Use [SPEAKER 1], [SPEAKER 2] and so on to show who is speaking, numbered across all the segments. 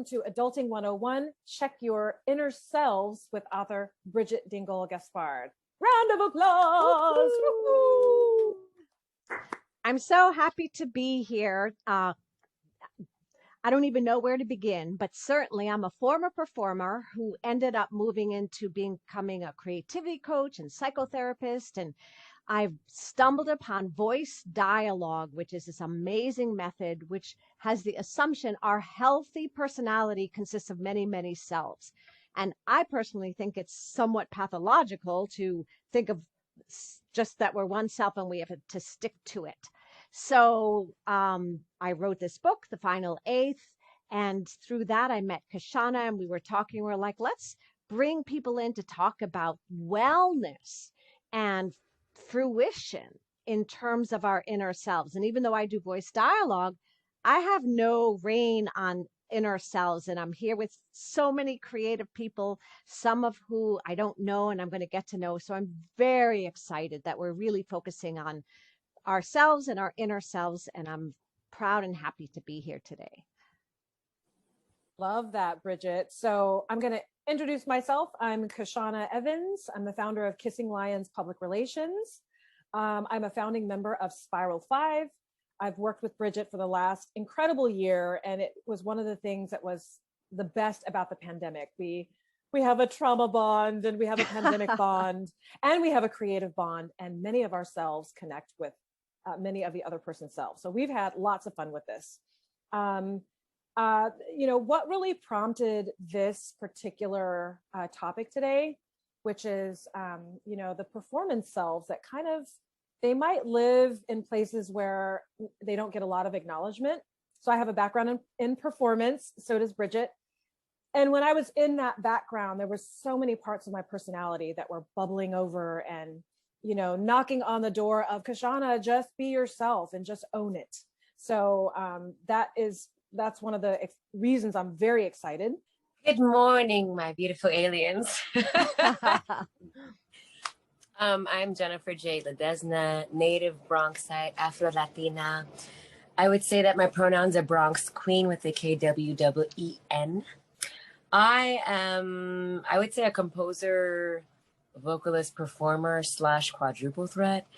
[SPEAKER 1] welcome to Adulting 101. Check your inner selves with author Bridgit Dengel Gaspard. Round of applause. Woo-hoo.
[SPEAKER 2] I'm so happy to be here. I don't even know where to begin, but certainly I'm a former performer who ended up moving into becoming a creativity coach and psychotherapist. And I've stumbled upon voice dialogue, which is this amazing method, which has the assumption our healthy personality consists of many, many selves. And I personally think it's somewhat pathological to think of just that we're one self and we have to stick to it. So I wrote this book, The Final Eighth, and through that I met Kashana and we were talking. We're like, let's bring people in to talk about wellness and fruition in terms of our inner selves. And even though I do voice dialogue, I have no rein on inner selves. And I'm here with so many creative people, some of who I don't know and I'm going to get to know. So I'm very excited that we're really focusing on ourselves and our inner selves. And I'm proud and happy to be here today.
[SPEAKER 1] Love that, Bridgit. So I'm going to introduce myself. I'm Kashana Evans. I'm the founder of Kissing Lions Public Relations. I'm a founding member of Spiral 5. I've worked with Bridgit for the last incredible year, and it was one of the things that was the best about the pandemic. We have a trauma bond, and we have a pandemic bond, and we have a creative bond, and many of ourselves connect with many of the other person's selves. So we've had lots of fun with this. What really prompted this particular topic today, which is, the performance selves that kind of, they might live in places where they don't get a lot of acknowledgement. So I have a background in performance, so does Bridgit. And when I was in that background, there were so many parts of my personality that were bubbling over and, knocking on the door of Kashana, just be yourself and just own it. So that's one of the reasons I'm very excited.
[SPEAKER 3] Good morning, my beautiful aliens. I'm Jennifer J. Ledesma, native Bronxite, Afro-Latina. I would say that my pronouns are Bronx Queen with a KWEEN. I would say a composer, vocalist, performer / quadruple threat,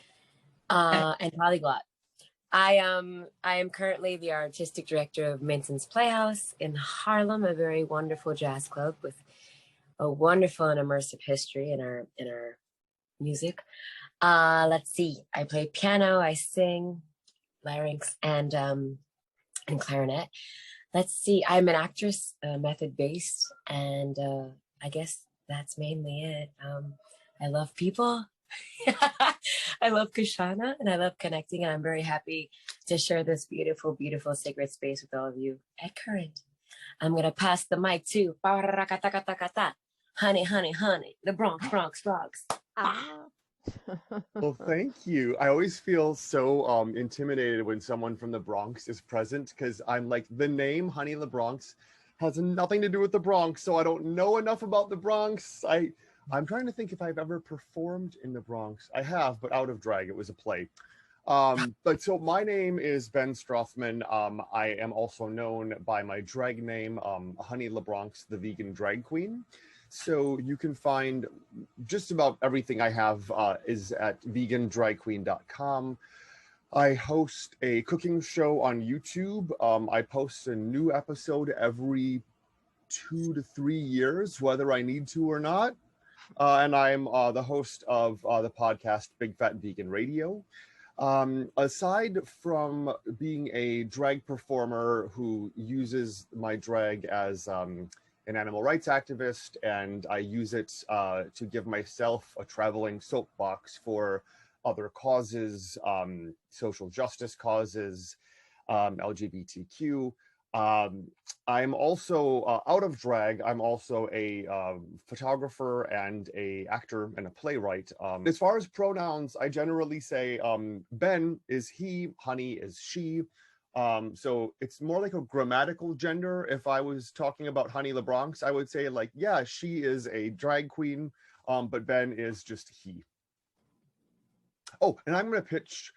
[SPEAKER 3] and polyglot. I am currently the artistic director of Minton's Playhouse in Harlem, a very wonderful jazz club with a wonderful and immersive history in our music. Let's see. I play piano, I sing, larynx, and clarinet. Let's see. I'm an actress, method-based, and I guess that's mainly it. I love people. I love Kashana and I love connecting, and I'm very happy to share this beautiful, beautiful sacred space with all of you at Current. I'm going to pass the mic to honey, honey, honey, the Bronx, Bronx, Bronx.
[SPEAKER 4] Well, thank you. I always feel so intimidated when someone from the Bronx is present, because I'm like, the name Honey the Bronx has nothing to do with the Bronx, so I don't know enough about the Bronx. I'm trying to think if I've ever performed in the Bronx. I have, but out of drag. It was a play. But so my name is Ben Strothman. I am also known by my drag name, Honey LeBronx, the vegan drag queen. So you can find just about everything I have is at vegandragqueen.com. I host a cooking show on YouTube. I post a new episode every 2 to 3 years, whether I need to or not. And I'm the host of the podcast Big Fat Vegan Radio. Aside from being a drag performer who uses my drag as an animal rights activist, and I use it to give myself a traveling soapbox for other causes, social justice causes, LGBTQ. I'm also, out of drag, I'm also a photographer and a actor and a playwright. As far as pronouns, I generally say Ben is he, Honey is she. So it's more like a grammatical gender. If I was talking about Honey LeBronx, I would say like, yeah, she is a drag queen, but Ben is just he. Oh, and I'm going to pitch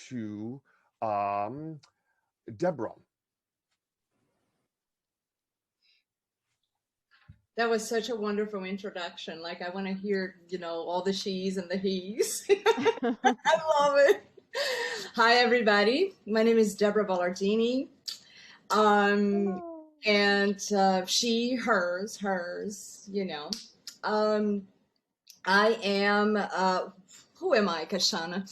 [SPEAKER 4] to Deborah.
[SPEAKER 5] That was such a wonderful introduction. Like, I want to hear, all the she's and the he's. I love it. Hi, everybody. My name is Deborah Ballardini. And she, hers, I am, who am I, Kashana?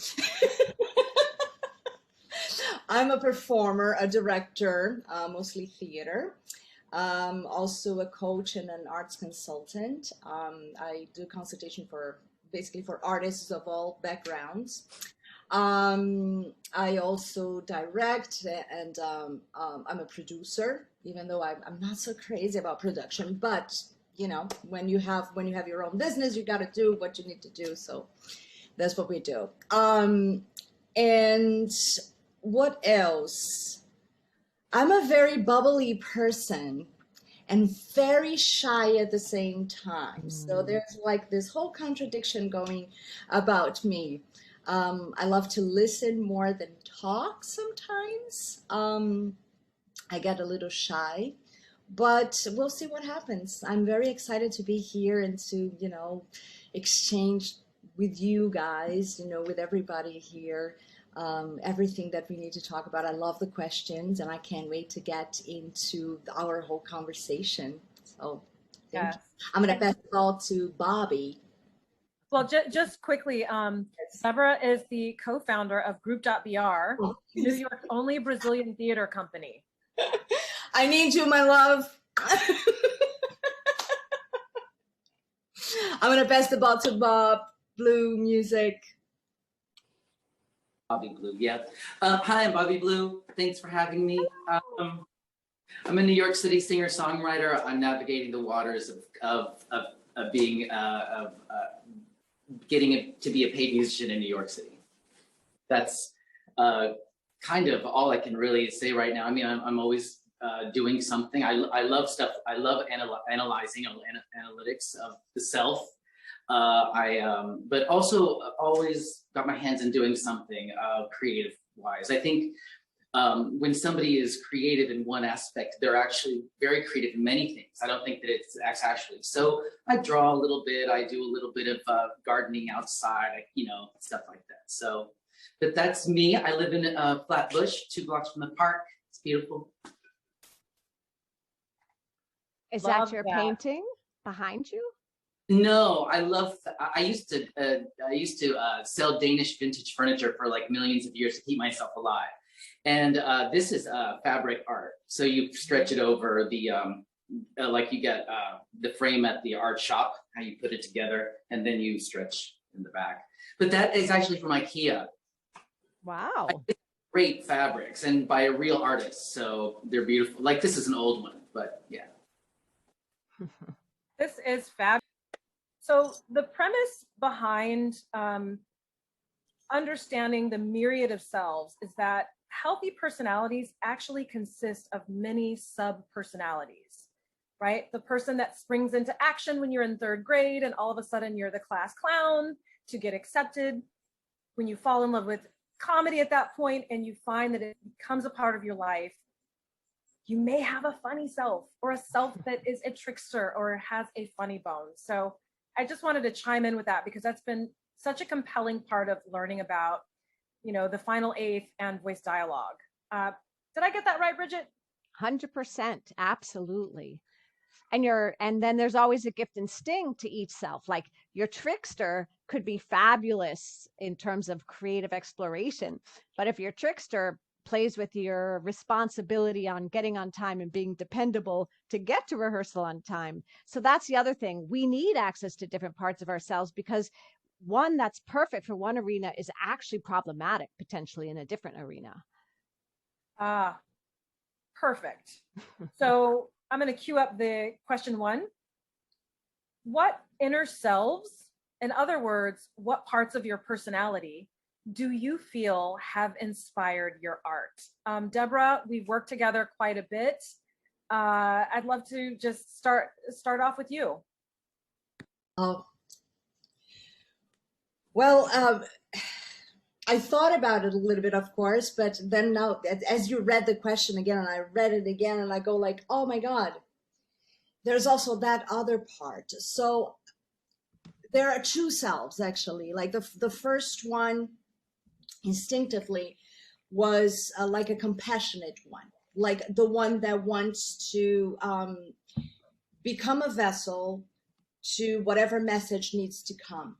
[SPEAKER 5] I'm a performer, a director, mostly theater. Also a coach and an arts consultant. I do consultation basically for artists of all backgrounds. I also direct, and I'm a producer, even though I'm not so crazy about production. But when you have your own business, you got to do what you need to do. So that's what we do. And what else? I'm a very bubbly person and very shy at the same time. So there's like this whole contradiction going about me. I love to listen more than talk sometimes. I get a little shy, but we'll see what happens. I'm very excited to be here and to, exchange with you guys, with everybody here. Everything that we need to talk about. I love the questions, and I can't wait to get into our whole conversation. So thank you. I'm going to pass the ball to Bobby.
[SPEAKER 1] Well, just quickly, Deborah is the co-founder of Group.br, New York's only Brazilian theater company.
[SPEAKER 5] I need you, my love. I'm going to pass the ball to Bob. Blue music.
[SPEAKER 6] Bobby Blue, yeah. Hi, I'm Bobby Blue. Thanks for having me. I'm a New York City singer-songwriter. I'm navigating the waters of being getting to be a paid musician in New York City. That's kind of all I can really say right now. I mean, I'm always doing something. I love stuff. I love analyzing analytics of the self. But also always got my hands in doing something creative wise. I think when somebody is creative in one aspect, they're actually very creative in many things. I don't think that it's actually. So I draw a little bit, I do a little bit of gardening outside, stuff like that. So, but that's me. I live in Flatbush, 2 blocks from the park. It's beautiful.
[SPEAKER 2] Is that your painting behind you?
[SPEAKER 6] No, I used to sell Danish vintage furniture for like millions of years to keep myself alive. And this is fabric art. So you stretch it over the, like you get the frame at the art shop, how you put it together, and then you stretch in the back. But that is actually from IKEA.
[SPEAKER 2] Wow.
[SPEAKER 6] Great fabrics and by a real artist. So they're beautiful. Like this is an old one, but yeah.
[SPEAKER 1] This is fabulous. So the premise behind understanding the myriad of selves is that healthy personalities actually consist of many sub-personalities, right? The person that springs into action when you're in 3rd grade and all of a sudden you're the class clown to get accepted. When you fall in love with comedy at that point and you find that it becomes a part of your life, you may have a funny self or a self that is a trickster or has a funny bone. So I just wanted to chime in with that because that's been such a compelling part of learning about, the final eighth and voice dialogue. Did I get that right, Bridget?
[SPEAKER 2] 100%, absolutely. And then there's always a gift and sting to each self. Like your trickster could be fabulous in terms of creative exploration, but if your trickster plays with your responsibility on getting on time and being dependable to get to rehearsal on time. So that's the other thing. We need access to different parts of ourselves because one that's perfect for one arena is actually problematic potentially in a different arena.
[SPEAKER 1] Perfect. So I'm going to queue up the question 1. What inner selves, in other words, what parts of your personality do you feel have inspired your art? Deborah, we've worked together quite a bit. I'd love to just start off with you.
[SPEAKER 5] Oh, well, I thought about it a little bit, of course, but then now, as you read the question again, and I read it again, and I go like, oh my God, there's also that other part. So there are two selves, actually. Like the first one, instinctively, was like a compassionate one, like the one that wants to become a vessel to whatever message needs to come.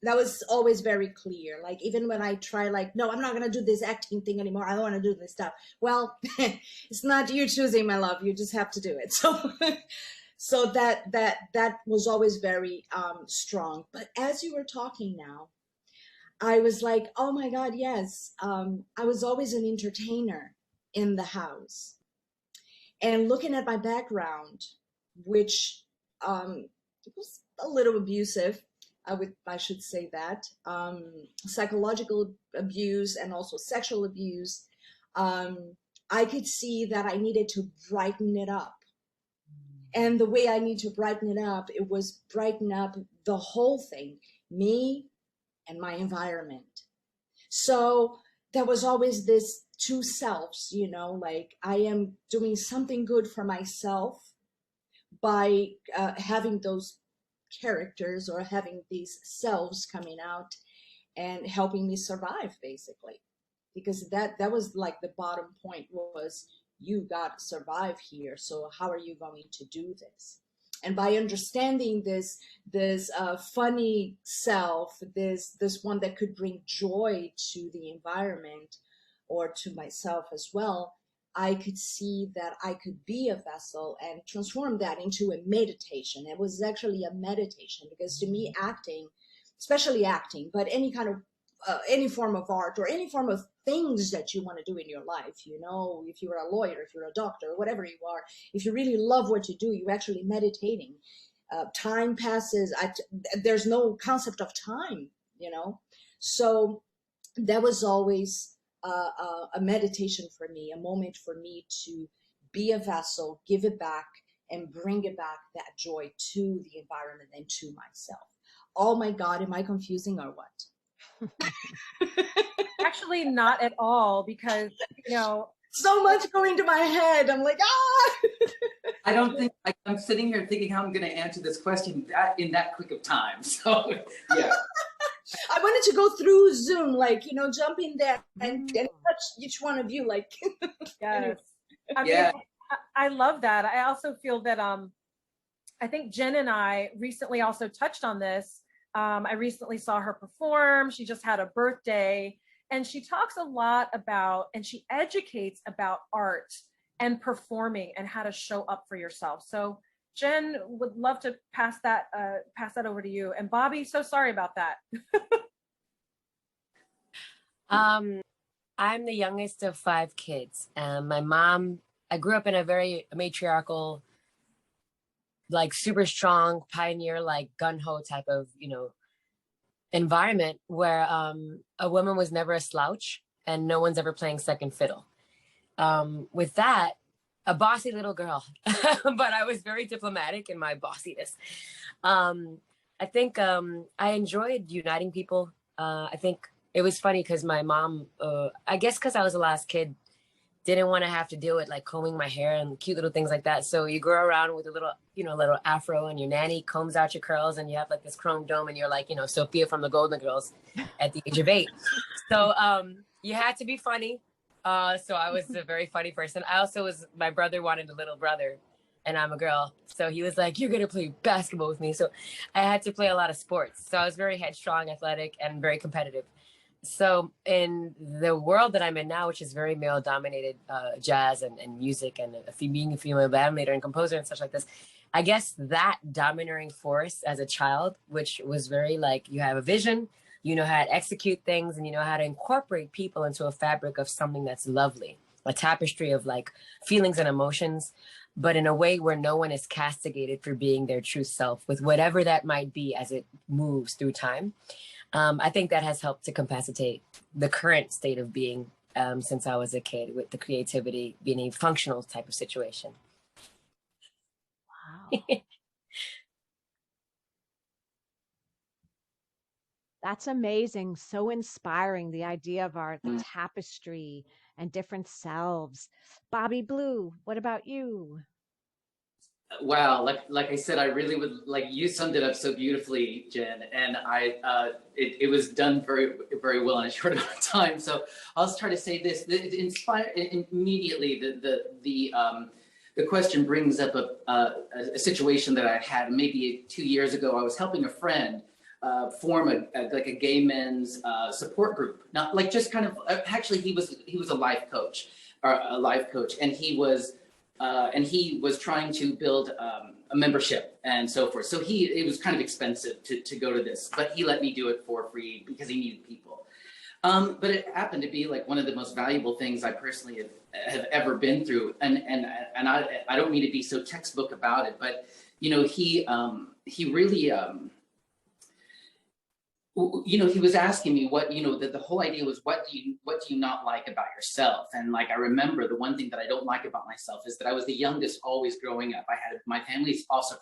[SPEAKER 5] That was always very clear. Like, even when I try, like, no, I'm not going to do this acting thing anymore. I don't want to do this stuff. Well, it's not you choosing, my love. You just have to do it. So, so that was always very strong. But as you were talking now, I was like, oh my God, yes. I was always an entertainer in the house. And looking at my background, which was a little abusive, I should say that, psychological abuse and also sexual abuse, I could see that I needed to brighten it up. And the way I need to brighten it up, it was brighten up the whole thing, me and my environment. So there was always this two selves, you know, like I am doing something good for myself by having those characters or having these selves coming out and helping me survive, basically, because that was like the bottom point was, you got to survive here, so how are you going to do this? And by understanding this funny self, this one that could bring joy to the environment or to myself as well, I could see that I could be a vessel and transform that into a meditation. It was actually a meditation, because to me, acting, especially acting, but any kind of any form of art or any form of things that you want to do in your life, you know, if you're a lawyer, if you're a doctor, whatever you are, if you really love what you do, you're actually meditating. Time passes. There's no concept of time, you know. So that was always a meditation for me, a moment for me to be a vessel, give it back, and bring it back, that joy, to the environment and to myself. Oh my God, am I confusing or what?
[SPEAKER 1] Actually, not at all, because, you know,
[SPEAKER 5] so much going to my head. I'm like,
[SPEAKER 6] I don't think I'm sitting here thinking how I'm going to answer this question in that quick of time. So, yeah.
[SPEAKER 5] I wanted to go through Zoom, like, you know, jump in there and touch each one of you, like.
[SPEAKER 1] Yes. I mean, I love that. I also feel that I think Jen and I recently also touched on this. I recently saw her perform. She just had a birthday, and she talks a lot about, and she educates about art and performing and how to show up for yourself. So Jen, would love to pass that over to you. And Bobby, so sorry about that.
[SPEAKER 3] I'm the youngest of 5 kids. My mom, I grew up in a very matriarchal, like super strong pioneer, like gun-ho type of, you know, environment where a woman was never a slouch and no one's ever playing second fiddle. With that, a bossy little girl, but I was very diplomatic in my bossiness. I think I enjoyed uniting people. I think it was funny because my mom, I guess because I was the last kid, didn't want to have to deal with like combing my hair and cute little things like that. So you grow around with a little, you know, little afro, and your nanny combs out your curls, and you have like this chrome dome, and you're like, you know, Sophia from the Golden Girls at the age of 8. So you had to be funny. So I was a very funny person. I also was, my brother wanted a little brother, and I'm a girl. So he was like, you're going to play basketball with me. So I had to play a lot of sports. So I was very headstrong, athletic, and very competitive. So in the world that I'm in now, which is very male dominated, jazz and music, and being a female band leader and composer and such like this, I guess that domineering force as a child, which was very like, you have a vision, you know how to execute things, and you know how to incorporate people into a fabric of something that's lovely, a tapestry of like feelings and emotions, but in a way where no one is castigated for being their true self, with whatever that might be as it moves through time. I think that has helped to capacitate the current state of being since I was a kid, with the creativity being a functional type of situation.
[SPEAKER 2] Wow. That's amazing. So inspiring. The idea of the tapestry and different selves. Bobby Blue, what about you?
[SPEAKER 6] Wow, like I said, I really would like you summed it up so beautifully, Jen, and it was done very well in a short amount of time. So I'll try to say this: it inspired immediately. The question brings up a situation that I had maybe 2 years ago. I was helping a friend form like a gay men's support group. Not like just kind of actually he was a life coach, and he was trying to build a membership and so forth. So it was kind of expensive to go to this, but he let me do it for free because he needed people. But it happened to be like one of the most valuable things I personally have ever been through. And I don't mean to be so textbook about it, but you know, he really, he was asking me what, the whole idea was, what do you not like about yourself? And like, I remember the one thing that I don't like about myself is that I was the youngest always growing up. My family's also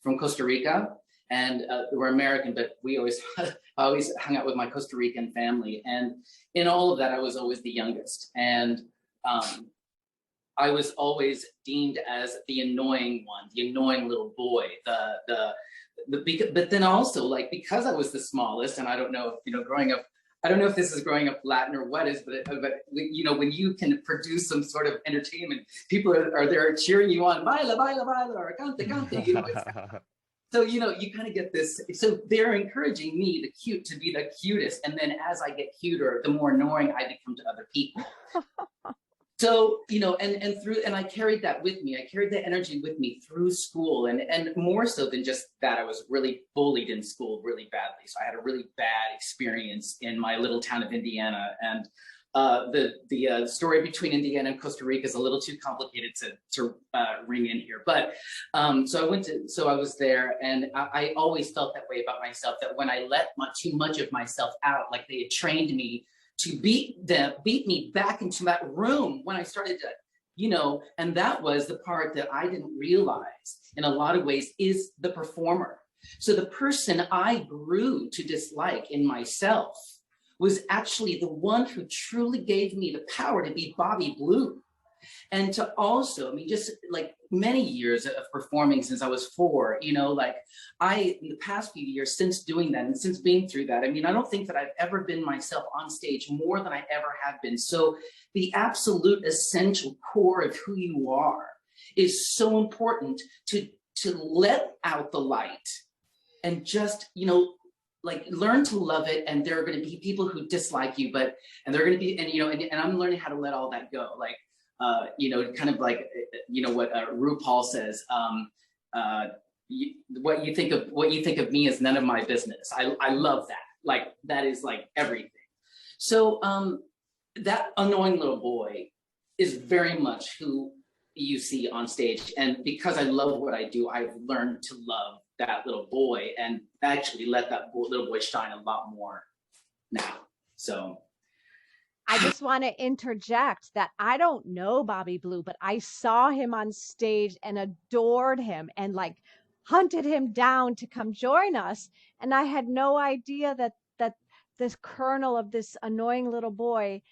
[SPEAKER 6] from Costa Rica, and we're American, but I always hung out with my Costa Rican family. And in all of that, I was always the youngest. And I was always deemed as the annoying one, the annoying little boy, but then also like, because I was the smallest, and I don't know if, growing up, I don't know if this is growing up Latin or what is, but when you can produce some sort of entertainment, people are there cheering you on, baila, baila, baila, or cante, cante, so, you kind of get this. So they're encouraging me, the cute, to be the cutest. And then as I get cuter, the more annoying I become to other people. So, and I carried that with me. I carried that energy with me through school, and more so than just that, I was really bullied in school really badly. So I had a really bad experience in my little town of Indiana. And the story between Indiana and Costa Rica is a little too complicated to ring in here. But so I was there, and I always felt that way about myself, that when I let too much of myself out, like they had trained me to beat me back into that room when I started to, and that was the part that I didn't realize in a lot of ways is the performer. So the person I grew to dislike in myself was actually the one who truly gave me the power to be Bobby Blue. And to also, just like many years of performing since I was 4, in the past few years since doing that and since being through that, I don't think that I've ever been myself on stage more than I ever have been. So the absolute essential core of who you are is so important to let out the light and just, learn to love it. And there are going to be people who dislike you, and they're going to be, and I'm learning how to let all that go. Like, kind of like, what RuPaul says, what you think of me is none of my business. I love that. Like, that is like everything. So that annoying little boy is very much who you see on stage. And because I love what I do, I've learned to love that little boy and actually let that little boy shine a lot more now. So
[SPEAKER 2] I just want to interject that I don't know Bobby Blue, but I saw him on stage and adored him and like hunted him down to come join us. And I had no idea that this kernel of this annoying little boy,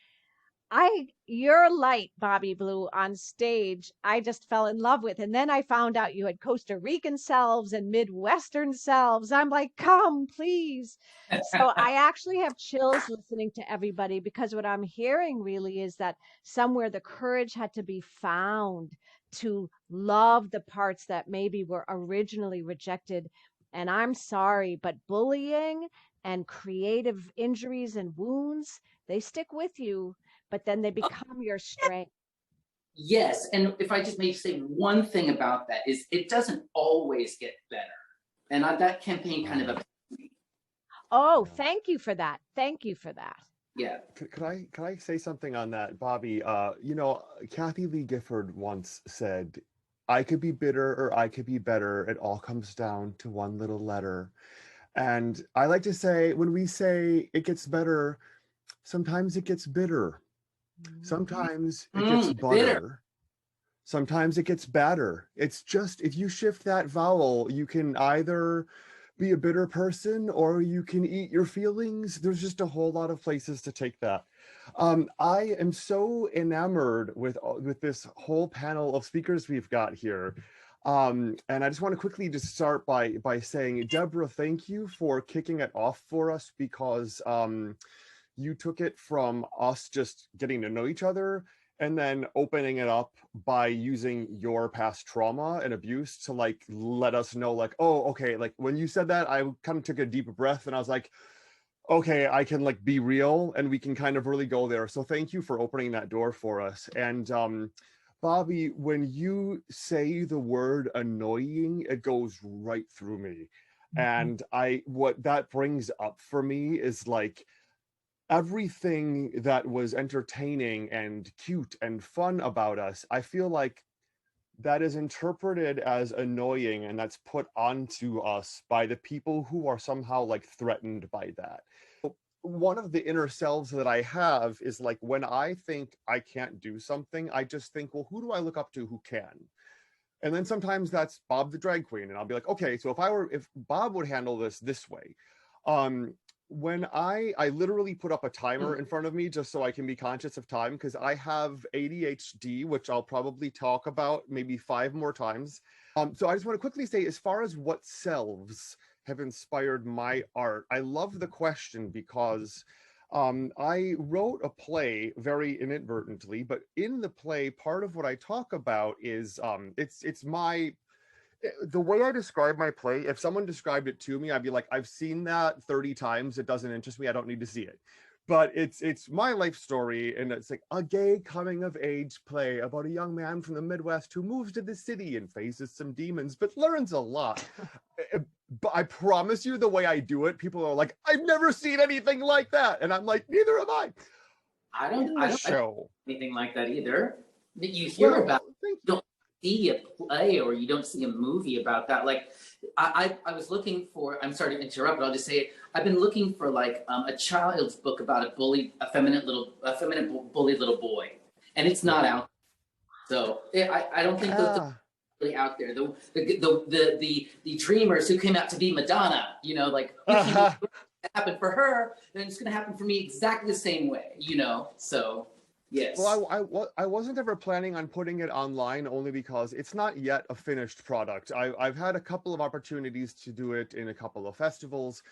[SPEAKER 2] your light, Bobby Blue, on stage, I just fell in love with. And then I found out you had Costa Rican selves and Midwestern selves. I'm like, come, please. So I actually have chills listening to everybody, because what I'm hearing really is that somewhere the courage had to be found to love the parts that maybe were originally rejected. And I'm sorry, but bullying and creative injuries and wounds, they stick with you, but then they become your strength.
[SPEAKER 6] Yes, and if I just may say one thing about that is it doesn't always get better. And that campaign kind of upset me.
[SPEAKER 2] Oh, thank you for that. Thank you for that.
[SPEAKER 6] Yeah.
[SPEAKER 4] Can I say something on that, Bobby? Kathy Lee Gifford once said, "I could be bitter or I could be better. It all comes down to one little letter." And I like to say, when we say it gets better, sometimes it gets bitter. Sometimes it gets butter.
[SPEAKER 6] Bitter.
[SPEAKER 4] Sometimes it gets batter. It's just, if you shift that vowel, you can either be a bitter person or you can eat your feelings. There's just a whole lot of places to take that. I am so enamored with this whole panel of speakers we've got here. And I just want to quickly just start by saying, Deborah, thank you for kicking it off for us, because you took it from us just getting to know each other and then opening it up by using your past trauma and abuse to like let us know, like, oh, okay, like when you said that, I kind of took a deep breath and I was like, okay, I can like be real and we can kind of really go there. So thank you for opening that door for us. And Bobby, when you say the word annoying, it goes right through me. And what that brings up for me is like everything that was entertaining and cute and fun about us. I feel like that is interpreted as annoying, and that's put onto us by the people who are somehow like threatened by that. One of the inner selves that I have is like, when I think I can't do something, I just think, well, who do I look up to who can? And then sometimes that's Bob the drag queen, and I'll be like, okay, so if Bob would handle this way. When I literally put up a timer in front of me just so I can be conscious of time, because I have ADHD, which I'll probably talk about maybe 5 more times. So I just want to quickly say, as far as what selves have inspired my art, I love the question, because I wrote a play very inadvertently, but in the play, part of what I talk about is the way I describe my play. If someone described it to me, I'd be like, I've seen that 30 times. It doesn't interest me. I don't need to see it. But it's my life story, and it's like a gay coming of age play about a young man from the Midwest who moves to the city and faces some demons, but learns a lot. But I promise you, the way I do it, people are like, I've never seen anything like that. And I'm like, neither have I.
[SPEAKER 6] I don't
[SPEAKER 4] Show
[SPEAKER 6] anything like that either. That you hear about, you don't see a play or you don't see a movie about that. Like, I was looking for. I'm sorry to interrupt, but I'll just say it. I've been looking for like a child's book about a effeminate bullied little boy, and it's not out. So I don't think those are really out there. The dreamers who came out to be Madonna, you know, like happened for her, then it's going to happen for me exactly the same way, you know. So yes.
[SPEAKER 4] Well, I wasn't ever planning on putting it online, only because it's not yet a finished product. I've had a couple of opportunities to do it in a couple of festivals.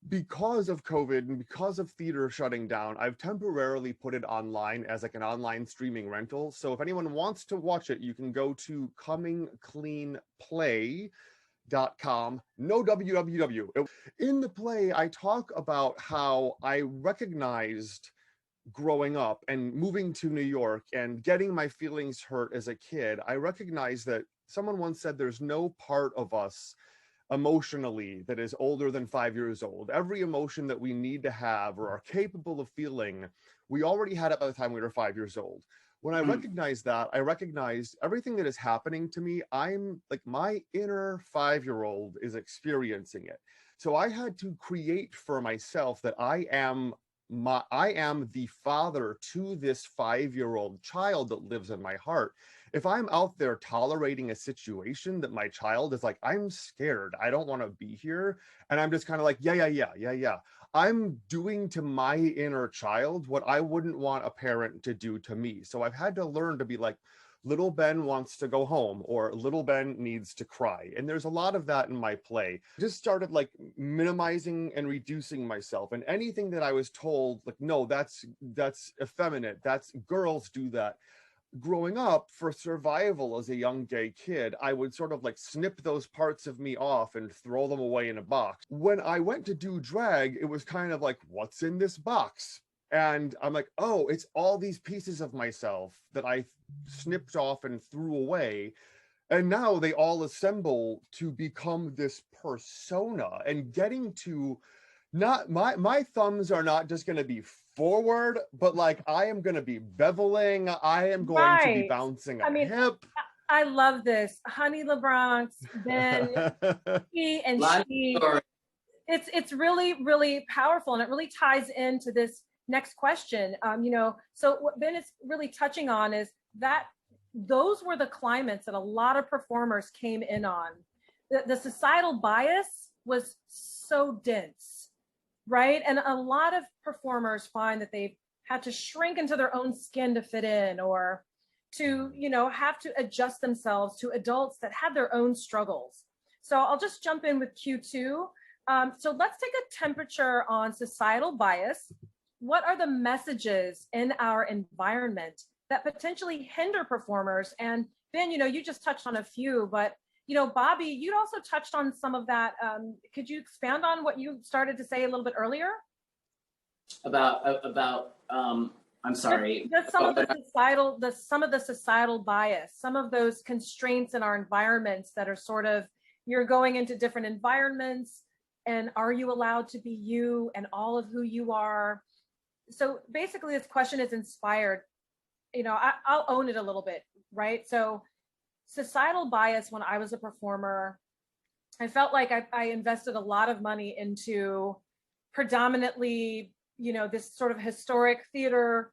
[SPEAKER 4] Because of COVID and because of theater shutting down, I've temporarily put it online as like an online streaming rental. So if anyone wants to watch it, you can go to comingcleanplay.com. No www. In the play, I talk about how I recognized growing up and moving to New York and getting my feelings hurt as a kid. I recognized that someone once said there's no part of us emotionally that is older than 5 years old. Every emotion that we need to have or are capable of feeling, we already had it by the time we were 5 years old. When I recognized that, I recognized everything that is happening to me, I'm like, my inner 5-year-old is experiencing it. So I had to create for myself that I am the father to this 5-year-old child that lives in my heart. If I'm out there tolerating a situation that my child is like, I'm scared, I don't want to be here, and I'm just kind of like, yeah, I'm doing to my inner child what I wouldn't want a parent to do to me. So I've had to learn to be like, little Ben wants to go home, or little Ben needs to cry. And there's a lot of that in my play. I just started like minimizing and reducing myself, and anything that I was told, like, no, that's effeminate, that's girls do that. Growing up, for survival as a young gay kid, I would sort of like snip those parts of me off and throw them away in a box. When I went to do drag, it was kind of like, what's in this box? And I'm like, oh, it's all these pieces of myself that I snipped off and threw away. And now they all assemble to become this persona, and getting to not my thumbs are not just going to be forward, but like I am going to be beveling. I am going to be bouncing a hip.
[SPEAKER 1] I love this. Honey LeBronx, Ben, he and she. It's really, really powerful, and it really ties into this next question. So what Ben is really touching on is that those were the climates that a lot of performers came in on. The societal bias was so dense, right? And a lot of performers find that they've had to shrink into their own skin to fit in, or to, have to adjust themselves to adults that have their own struggles. So I'll just jump in with Q2. So let's take a temperature on societal bias. What are the messages in our environment that potentially hinder performers? And Ben, you just touched on a few, but Bobby, you'd also touched on some of that. Could you expand on what you started to say a little bit earlier?
[SPEAKER 6] I'm sorry.
[SPEAKER 1] Just some of the societal bias, some of those constraints in our environments that are sort of, you're going into different environments, and are you allowed to be you and all of who you are? So basically, this question is inspired. I'll own it a little bit, right? So societal bias, when I was a performer, I felt like I invested a lot of money into predominantly, this sort of historic theater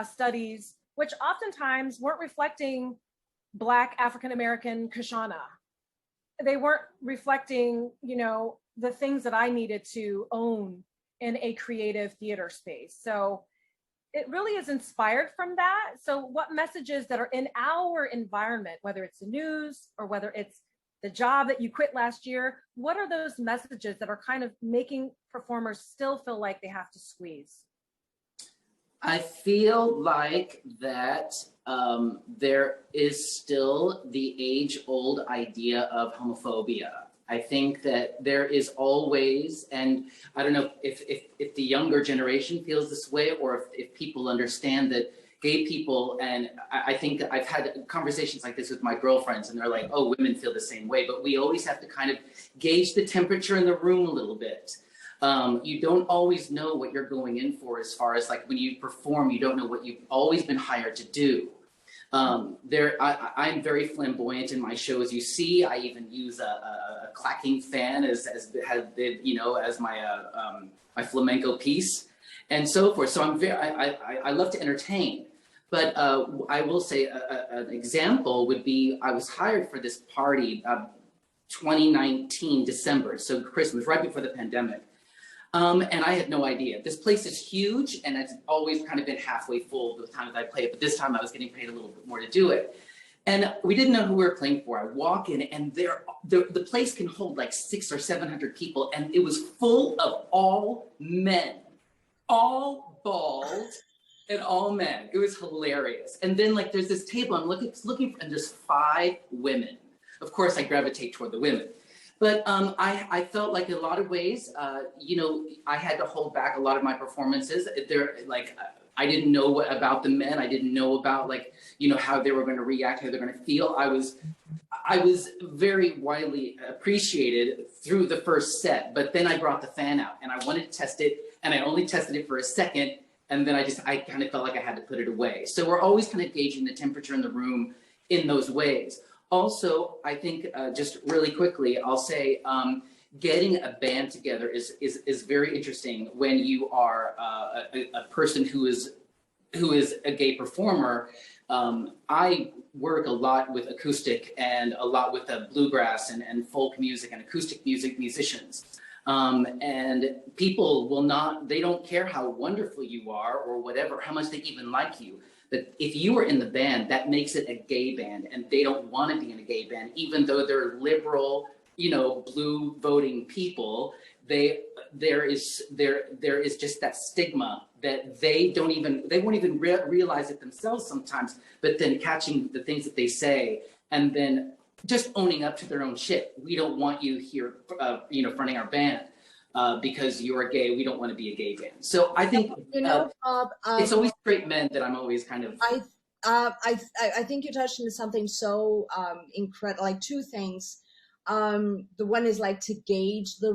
[SPEAKER 1] studies, which oftentimes weren't reflecting Black African-American Kashana. They weren't reflecting, the things that I needed to own in a creative theater space. So it really is inspired from that. So what messages that are in our environment, whether it's the news or whether it's the job that you quit last year, what are those messages that are kind of making performers still feel like they have to squeeze?
[SPEAKER 6] I feel like that there is still the age-old idea of homophobia. I think that there is always, and I don't know if the younger generation feels this way, or if people understand that gay people, and I think I've had conversations like this with my girlfriends, and they're like, oh, women feel the same way, but we always have to kind of gauge the temperature in the room a little bit. You don't always know what you're going in for, as far as like when you perform, you don't know what you've always been hired to do. I'm very flamboyant in my shows. You see, I even use a clacking fan as my my flamenco piece and so forth. So I love to entertain. But I will say an example would be, I was hired for this party 2019 December, so Christmas, right before the pandemic. And I had no idea. This place is huge, and it's always kind of been halfway full the times I play it, but this time I was getting paid a little bit more to do it. And we didn't know who we were playing for. I walk in, and the place can hold like 600 or 700 people, and it was full of all men, all bald, and all men. It was hilarious. And then like there's this table, I'm looking for, and there's 5 women. Of course, I gravitate toward the women. But I felt like in a lot of ways, I had to hold back a lot of my performances. I didn't know about the men. I didn't know about how they were going to react, how they're going to feel. I was very widely appreciated through the first set, but then I brought the fan out and I wanted to test it, and I only tested it for a second, and then I kind of felt like I had to put it away. So we're always kind of gauging the temperature in the room in those ways. Also, I think just really quickly, I'll say getting a band together is very interesting when you are a person who is a gay performer. I work a lot with acoustic and a lot with bluegrass and folk music and acoustic music musicians. And people they don't care how wonderful you are or whatever, how much they even like you. But if you are in the band, that makes it a gay band, and they don't want to be in a gay band, even though they're liberal, blue voting people. There is just that stigma that they won't even realize it themselves sometimes. But then catching the things that they say, and then just owning up to their own shit. We don't want you here, fronting our band. Because you're gay, we don't want to be a gay band. So I think Bob, it's always straight men that I'm always kind of.
[SPEAKER 5] I think you touched into something so incredible. Like 2 things. The one is like to gauge the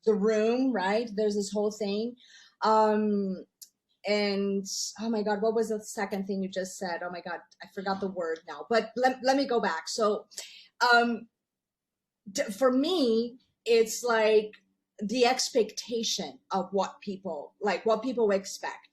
[SPEAKER 5] room, right? There's this whole thing, and oh my God, what was the second thing you just said? Oh my God, I forgot the word now. But let me go back. So, for me, it's like the expectation of what people expect,